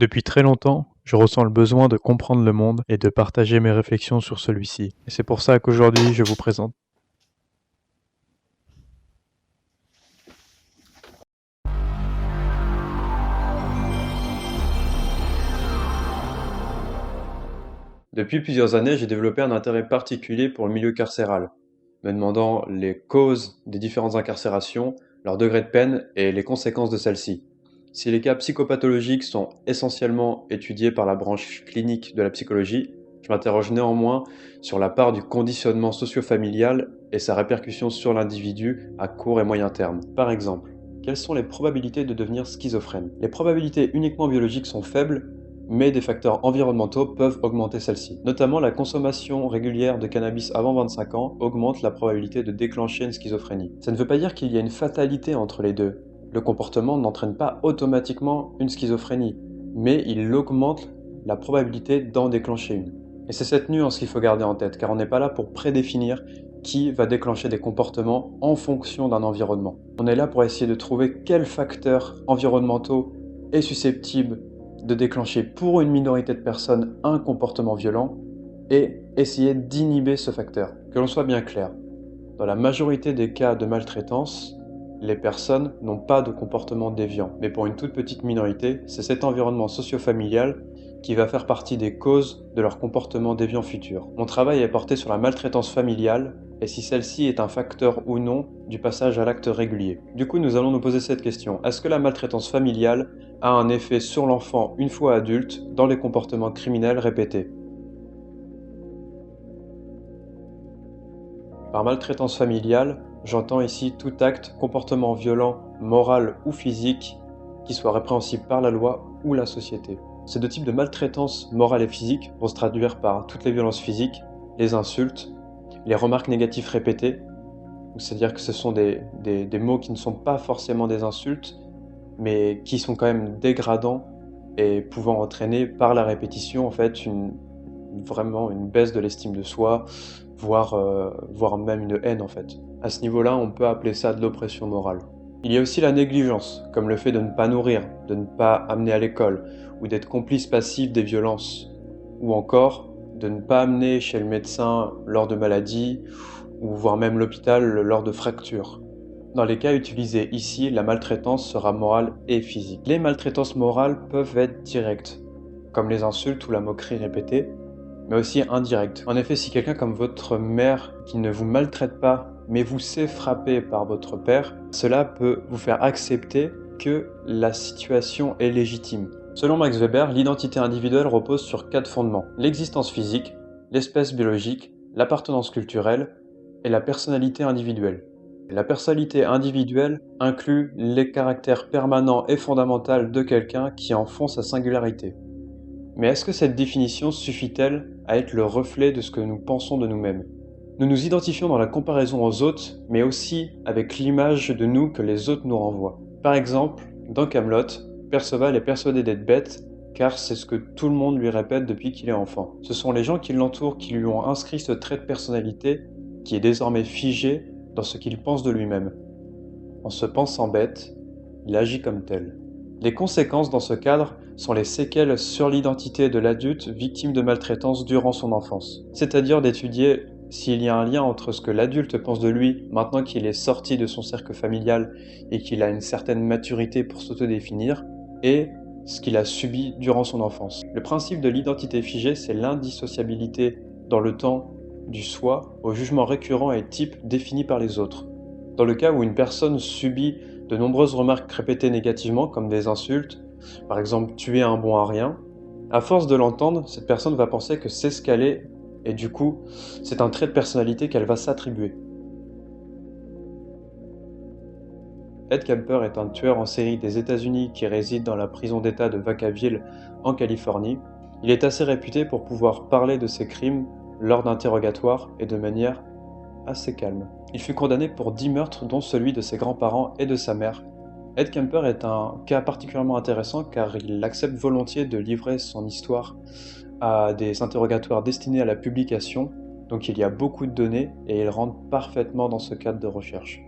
Depuis très longtemps, je ressens le besoin de comprendre le monde et de partager mes réflexions sur celui-ci. Et c'est pour ça qu'aujourd'hui, je vous présente. Depuis plusieurs années, j'ai développé un intérêt particulier pour le milieu carcéral, me demandant les causes des différentes incarcérations, leur degré de peine et les conséquences de celles-ci. Si les cas psychopathologiques sont essentiellement étudiés par la branche clinique de la psychologie, je m'interroge néanmoins sur la part du conditionnement socio-familial et sa répercussion sur l'individu à court et moyen terme. Par exemple, quelles sont les probabilités de devenir schizophrène? Les probabilités uniquement biologiques sont faibles, mais des facteurs environnementaux peuvent augmenter celle-ci. Notamment, la consommation régulière de cannabis avant 25 ans augmente la probabilité de déclencher une schizophrénie. Ça ne veut pas dire qu'il y a une fatalité entre les deux. Le comportement n'entraîne pas automatiquement une schizophrénie, mais il augmente la probabilité d'en déclencher une. Et c'est cette nuance qu'il faut garder en tête, car on n'est pas là pour prédéfinir qui va déclencher des comportements en fonction d'un environnement. On est là pour essayer de trouver quels facteurs environnementaux est susceptible de déclencher pour une minorité de personnes un comportement violent et essayer d'inhiber ce facteur. Que l'on soit bien clair, dans la majorité des cas de maltraitance, les personnes n'ont pas de comportement déviant. Mais pour une toute petite minorité, c'est cet environnement socio-familial qui va faire partie des causes de leur comportement déviant futur. Mon travail est porté sur la maltraitance familiale et si celle-ci est un facteur ou non du passage à l'acte régulier. Du coup, nous allons nous poser cette question. Est-ce que la maltraitance familiale a un effet sur l'enfant une fois adulte dans les comportements criminels répétés? Par maltraitance familiale, j'entends ici tout acte, comportement violent, moral ou physique, qui soit répréhensible par la loi ou la société. Ces deux types de maltraitance morale et physique vont se traduire par toutes les violences physiques, les insultes, les remarques négatives répétées, c'est-à-dire que ce sont des mots qui ne sont pas forcément des insultes, mais qui sont quand même dégradants et pouvant entraîner par la répétition en fait vraiment une baisse de l'estime de soi, voire même une haine en fait. À ce niveau-là, on peut appeler ça de l'oppression morale. Il y a aussi la négligence, comme le fait de ne pas nourrir, de ne pas amener à l'école, ou d'être complice passif des violences, ou encore de ne pas amener chez le médecin lors de maladies, ou voire même l'hôpital lors de fractures. Dans les cas utilisés ici, la maltraitance sera morale et physique. Les maltraitances morales peuvent être directes, comme les insultes ou la moquerie répétée, mais aussi indirectes. En effet, si quelqu'un comme votre mère, qui ne vous maltraite pas, mais vous sait frapper par votre père, cela peut vous faire accepter que la situation est légitime. Selon Max Weber, l'identité individuelle repose sur 4 fondements: l'existence physique, l'espèce biologique, l'appartenance culturelle et la personnalité individuelle. La personnalité individuelle inclut les caractères permanents et fondamentaux de quelqu'un qui en font sa singularité. Mais est-ce que cette définition suffit-elle à être le reflet de ce que nous pensons de nous-mêmes? Nous nous identifions dans la comparaison aux autres, mais aussi avec l'image de nous que les autres nous renvoient. Par exemple, dans Kaamelott, Perceval est persuadé d'être bête, car c'est ce que tout le monde lui répète depuis qu'il est enfant. Ce sont les gens qui l'entourent qui lui ont inscrit ce trait de personnalité qui est désormais figé dans ce qu'il pense de lui-même. En se pensant bête, il agit comme tel. Les conséquences dans ce cadre sont les séquelles sur l'identité de l'adulte victime de maltraitance durant son enfance. C'est-à-dire d'étudier s'il y a un lien entre ce que l'adulte pense de lui maintenant qu'il est sorti de son cercle familial et qu'il a une certaine maturité pour s'autodéfinir, et ce qu'il a subi durant son enfance. Le principe de l'identité figée, c'est l'indissociabilité dans le temps du soi au jugement récurrent et type défini par les autres. Dans le cas où une personne subit de nombreuses remarques répétées négativement, comme des insultes, par exemple tu es un bon à rien, à force de l'entendre, cette personne va penser que c'est ce qu'elle est, et du coup, c'est un trait de personnalité qu'elle va s'attribuer. Ed Kemper est un tueur en série des États-Unis qui réside dans la prison d'État de Vacaville en Californie. Il est assez réputé pour pouvoir parler de ses crimes lors d'interrogatoires et de manière assez calme. Il fut condamné pour 10 meurtres dont celui de ses grands-parents et de sa mère. Ed Kemper est un cas particulièrement intéressant car il accepte volontiers de livrer son histoire à des interrogatoires destinés à la publication, donc il y a beaucoup de données et il rentre parfaitement dans ce cadre de recherche.